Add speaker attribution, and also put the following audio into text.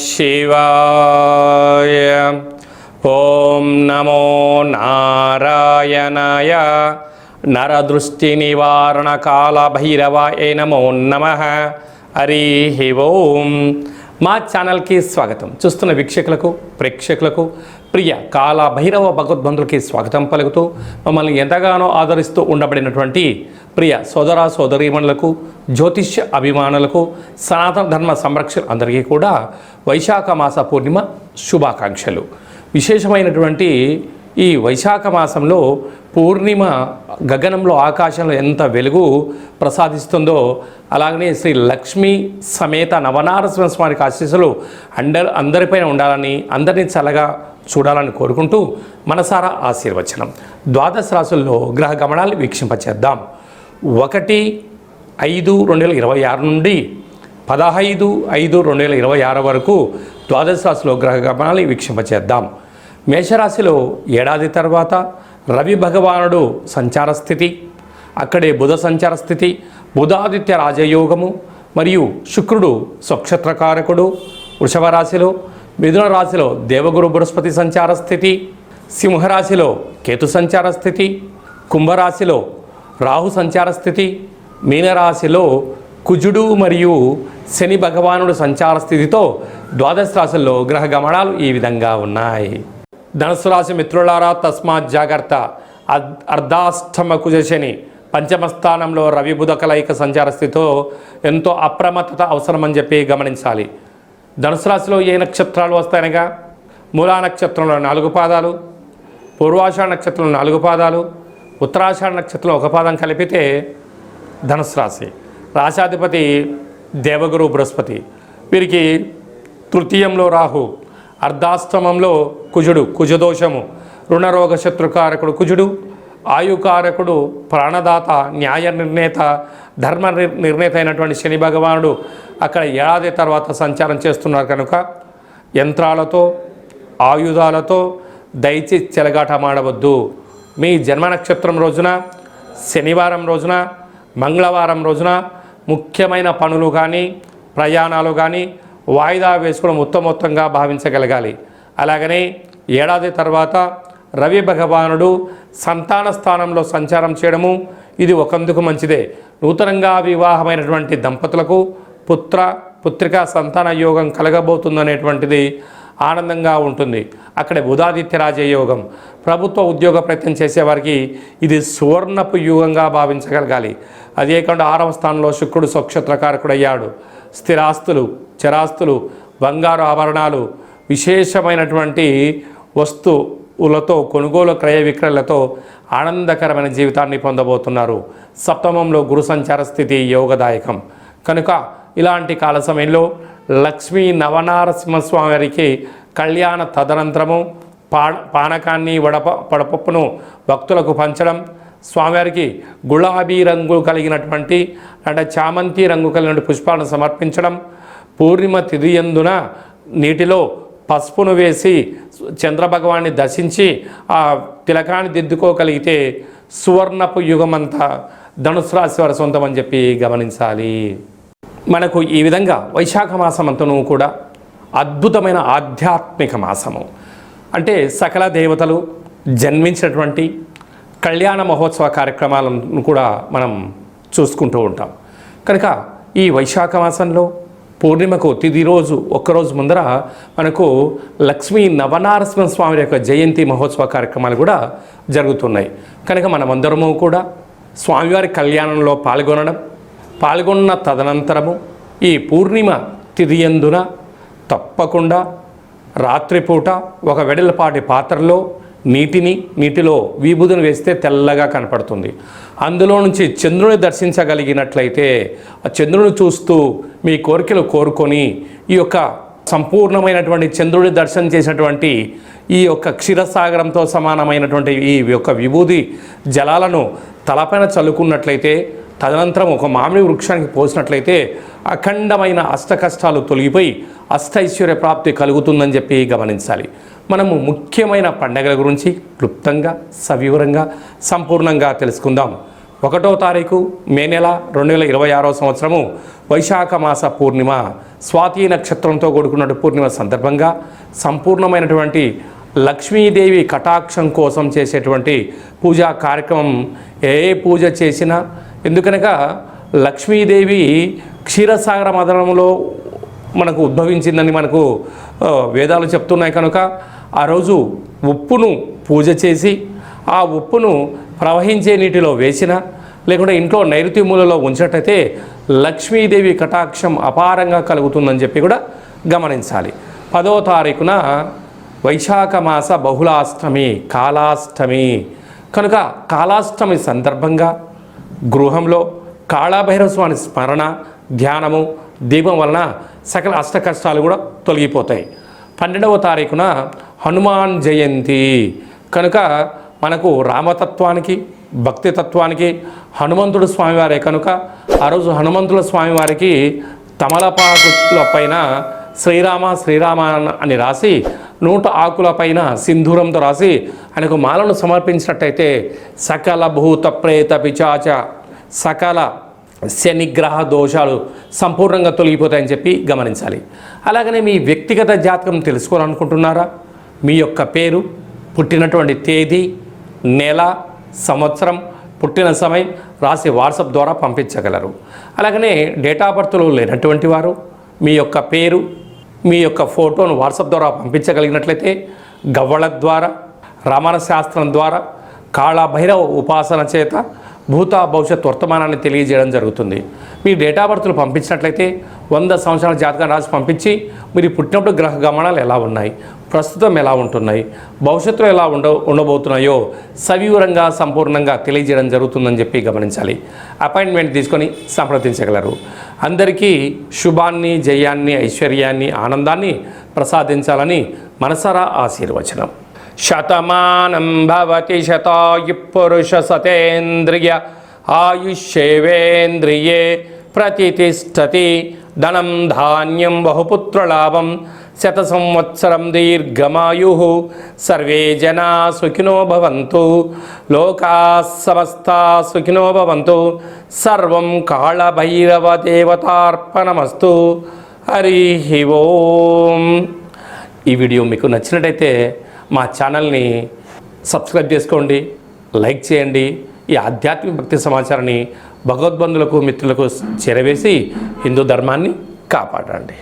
Speaker 1: శివాయ. ఓం నమో నారాయణాయ. నరదృష్టి నివారణ కాల భైరవాయ నమో నమః. హరి ఓం. మా ఛానల్కి స్వాగతం. చూస్తున్న వీక్షకులకు ప్రేక్షకులకు ప్రియ కాల భైరవ భగవద్బంధులకి స్వాగతం పలుకుతూ మమ్మల్ని ఎంతగానో ఆదరిస్తూ ఉండబడినటువంటి ప్రియ సోదర సోదరీమణులకు జ్యోతిష్య అభిమానులకు సనాతన ధర్మ సంరక్షణ అందరికీ కూడా వైశాఖ మాస పూర్ణిమ శుభాకాంక్షలు. విశేషమైనటువంటి ఈ వైశాఖ మాసంలో పూర్ణిమ గగనంలో ఆకాశంలో ఎంత వెలుగు ప్రసాదిస్తుందో అలాగనే శ్రీ లక్ష్మీ సమేత నవనారసింహ స్వామికి ఆశీస్సులు అందరిపైన ఉండాలని అందరినీ చల్లగా చూడాలని కోరుకుంటూ మనసారా ఆశీర్వచనం. ద్వాదశ రాశుల్లో గ్రహ గమనాలు వీక్షింపచేద్దాం. 1/5/2026 నుండి 15/5/2026 వరకు ద్వాదశ రాశిలో గ్రహ గమనాలు వీక్షింపచేద్దాం. మేషరాశిలో ఏడాది తర్వాత రవి భగవానుడు సంచార స్థితి, అక్కడే బుధ సంచార స్థితి, బుధాదిత్య రాజయోగము మరియు శుక్రుడు స్వక్షత్రకారకుడు వృషభ రాశిలో, మిథున రాశిలో దేవగురు బృహస్పతి సంచార స్థితి, సింహరాశిలో కేతు సంచార స్థితి, కుంభరాశిలో రాహు సంచార స్థితి, మీనరాశిలో కుజుడు మరియు శని భగవానుడు సంచార స్థితితో ద్వాదశ రాశుల్లో గ్రహ గమనాలు ఈ విధంగా ఉన్నాయి. ధనుసు రాశి మిత్రులారా, తస్మాత్ జాగ్రత్త. అర్ధాష్టమ కుజ శని, పంచమ స్థానంలో రవి బుధ కలయిక సంచార స్థితితో ఎంతో అప్రమత్తత అవసరమని చెప్పి గమనించాలి. ధనుసు రాశిలో ఏ నక్షత్రాలు వస్తాయనగా మూలా నక్షత్రంలో 4 పాదాలు, పూర్వాషాఢ నక్షత్రంలో 4 పాదాలు, ఉత్తరాషాఢ నక్షత్రంలో 1 పాదం కలిపితే ధనుసు రాశి. రాశాధిపతి దేవగురు బృహస్పతి. వీరికి తృతీయంలో రాహు, అర్ధాష్టమంలో కుజుడు, కుజదోషము, రుణరోగ శత్రుకారకుడు కుజుడు, ఆయుకారకుడు, ప్రాణదాత, న్యాయ నిర్ణేత, ధర్మ నిర్ణేత అయినటువంటి శని భగవానుడు అక్కడ ఏడాది తర్వాత సంచారం చేస్తున్నారు కనుక యంత్రాలతో ఆయుధాలతో దయచేసి చెలగాటమాడవద్దు. మీ జన్మ నక్షత్రం రోజున, శనివారం రోజున, మంగళవారం రోజున ముఖ్యమైన పనులు కానీ ప్రయాణాలు కానీ వాయిదా వేసుకోవడం ఉత్తమోత్తంగా భావించగలగాలి. అలాగనే ఏడాది తర్వాత రవి భగవానుడు సంతాన స్థానంలో సంచారం చేయడము ఇది ఒకందుకు మంచిదే. నూతనంగా వివాహమైనటువంటి దంపతులకు పుత్రిక సంతాన యోగం కలగబోతుందనేటువంటిది ఆనందంగా ఉంటుంది. అక్కడే బుధాదిత్య రాజయోగం. ప్రభుత్వ ఉద్యోగ ప్రయత్నం చేసేవారికి ఇది సువర్ణపు యుగంగా భావించగలగాలి. అదే కాకుండా 6వ స్థానంలో శుక్రుడు స్వక్షత్రకారకుడయ్యాడు. స్థిరాస్తులు, చరాస్తులు, బంగారు ఆభరణాలు, విశేషమైనటువంటి వస్తువులతో కొనుగోలు క్రయ విక్రయాలతో ఆనందకరమైన జీవితాన్ని పొందబోతున్నారు. సప్తమంలో గురు సంచార స్థితి యోగదాయకం కనుక ఇలాంటి కాల సమయంలో లక్ష్మీ నవనారసింహస్వామి వారికి కళ్యాణ తదనంతరము పానకాన్ని వడపప్పును భక్తులకు పంచడం, స్వామివారికి గులాబీ రంగు కలిగినటువంటి అంటే చామంతి రంగు కలిగిన పుష్పాలను సమర్పించడం, పూర్ణిమ తిథియందున నీటిలో పసుపును వేసి చంద్రభగవాన్ని దర్శించి ఆ తిలకాన్ని దిద్దుకోగలిగితే సువర్ణపు యుగమంతా ధనుసు రాశి వారి సొంతం అని చెప్పి గమనించాలి. మనకు ఈ విధంగా వైశాఖ మాసం అంతను కూడా అద్భుతమైన ఆధ్యాత్మిక మాసము. అంటే సకల దేవతలు జన్మించినటువంటి కళ్యాణ మహోత్సవ కార్యక్రమాలను కూడా మనం చూసుకుంటూ ఉంటాం. కనుక ఈ వైశాఖ మాసంలో పూర్ణిమకు తిథి రోజు ఒక్కరోజు ముందర మనకు లక్ష్మీ నవనారసింహ స్వామి యొక్క జయంతి మహోత్సవ కార్యక్రమాలు కూడా జరుగుతున్నాయి. కనుక మనమందరము కూడా స్వామివారి కళ్యాణంలో పాల్గొన్న తదనంతరము ఈ పూర్ణిమ తిథియందున తప్పకుండా రాత్రిపూట ఒక వెడల్పాటి పాత్రలో నీటిలో విభూదిని వేస్తే తెల్లగా కనపడుతుంది. అందులో నుంచి చంద్రుని దర్శించగలిగినట్లయితే ఆ చంద్రుని చూస్తూ మీ కోరికలు కోరుకొని ఈ యొక్క సంపూర్ణమైనటువంటి చంద్రుడి దర్శనం చేసినటువంటి ఈ యొక్క క్షీరసాగరంతో సమానమైనటువంటి ఈ యొక్క విభూది జలాలను తలపైన చల్లుకున్నట్లయితే తదనంతరం ఒక మామిడి వృక్షానికి పోసినట్లయితే అఖండమైన అష్ట కష్టాలు తొలగిపోయి అష్టైశ్వర్య ప్రాప్తి కలుగుతుందని చెప్పి గమనించాలి. మనము ముఖ్యమైన పండగల గురించి క్లుప్తంగా సవివరంగా సంపూర్ణంగా తెలుసుకుందాం. 1వ తారీఖు మే నెల 2026వ సంవత్సరము వైశాఖ మాస పూర్ణిమ స్వాతి నక్షత్రంతో కూడుకున్న పూర్ణిమ సందర్భంగా సంపూర్ణమైనటువంటి లక్ష్మీదేవి కటాక్షం కోసం చేసేటువంటి పూజా కార్యక్రమం ఏ పూజ చేసినా, ఎందుకనగా లక్ష్మీదేవి క్షీరసాగర మదనంలో మనకు ఉద్భవించిందని మనకు వేదాలు చెప్తున్నాయి. కనుక ఆ రోజు ఉప్పును పూజ చేసి ఆ ఉప్పును ప్రవహించే నీటిలో వేసిన, లేకుంటే ఇంట్లో నైరుతి మూలలో ఉంచినట్టయితే లక్ష్మీదేవి కటాక్షం అపారంగా కలుగుతుందని చెప్పి కూడా గమనించాలి. 10వ తారీఖున వైశాఖ మాస బహుళాష్టమి కాళాష్టమి కనుక కాళాష్టమి సందర్భంగా గృహంలో కాళభైరవ స్వామి స్మరణ, ధ్యానము, దీపం వలన సకల అష్ట కష్టాలు కూడా తొలగిపోతాయి. 12వ తారీఖున హనుమాన్ జయంతి కనుక మనకు రామతత్వానికి, భక్తితత్వానికి హనుమంతుడు స్వామివారే కనుక ఆ రోజు హనుమంతుల స్వామివారికి తమలపాకుల పైన శ్రీరామ శ్రీరామ అని రాసి 100 ఆకుల పైన సింధూరంతో రాసి ఆయనకు మాలను సమర్పించినట్టయితే సకల భూత ప్రేత పిచాచ సకల శనిగ్రహ దోషాలు సంపూర్ణంగా తొలగిపోతాయని చెప్పి గమనించాలి. అలాగనే మీ వ్యక్తిగత జాతకం తెలుసుకోవాలనుకుంటున్నారా? మీ యొక్క పేరు, పుట్టినటువంటి తేదీ, నెల, సంవత్సరం, పుట్టిన సమయం రాసి వాట్సాప్ ద్వారా పంపించగలరు. అలాగనే డేట్ ఆఫ్ బర్త్లో లేనటువంటి వారు మీ యొక్క పేరు, మీ యొక్క ఫోటోను వాట్సాప్ ద్వారా పంపించగలిగినట్లయితే గవ్వళ ద్వారా, రమణ శాస్త్రం ద్వారా, కాళభైరవ ఉపాసన చేత భూత భవిష్యత్ వర్తమానాన్ని తెలియజేయడం జరుగుతుంది. మీ డేట్ ఆఫ్ బర్త్లు పంపించినట్లయితే 100 సంవత్సరాల జాతకం రాసి పంపించి మీరు పుట్టినప్పుడు గ్రహ గమనాలు ఎలా ఉన్నాయి, ప్రస్తుతం ఎలా ఉంటున్నాయి, భవిష్యత్తులో ఎలా ఉండబోతున్నాయో సవివరంగా సంపూర్ణంగా తెలియజేయడం జరుగుతుందని చెప్పి గమనించాలి. అపాయింట్మెంట్ తీసుకొని సంప్రదించగలరు. అందరికీ శుభాన్ని, జయాన్ని, ఐశ్వర్యాన్ని, ఆనందాన్ని ప్రసాదించాలని మనసారా ఆశీర్వచనం. శతమానం భవతి శతాయు పురుష సతేంద్రియ ఆయుష్యేవేంద్రియే ప్రతిష్టతి ధనం ధాన్యం బహుపుత్రలాభం శత సంవత్సరం దీర్ఘమాయు సర్వే జనా సుఖినో భవంతు లోకా సమస్తా సుఖినో భవంతు సర్వం కాళభైరవ దేవతార్పణమస్తు. హరి ఓం. ఈ వీడియో మీకు నచ్చినట్టయితే మా ఛానల్ని సబ్స్క్రైబ్ చేసుకోండి, లైక్ చేయండి. ఈ ఆధ్యాత్మిక భక్తి సమాచారాన్ని భగవద్బంధులకు, మిత్రులకు చేరవేసి హిందూ ధర్మాన్ని కాపాడండి.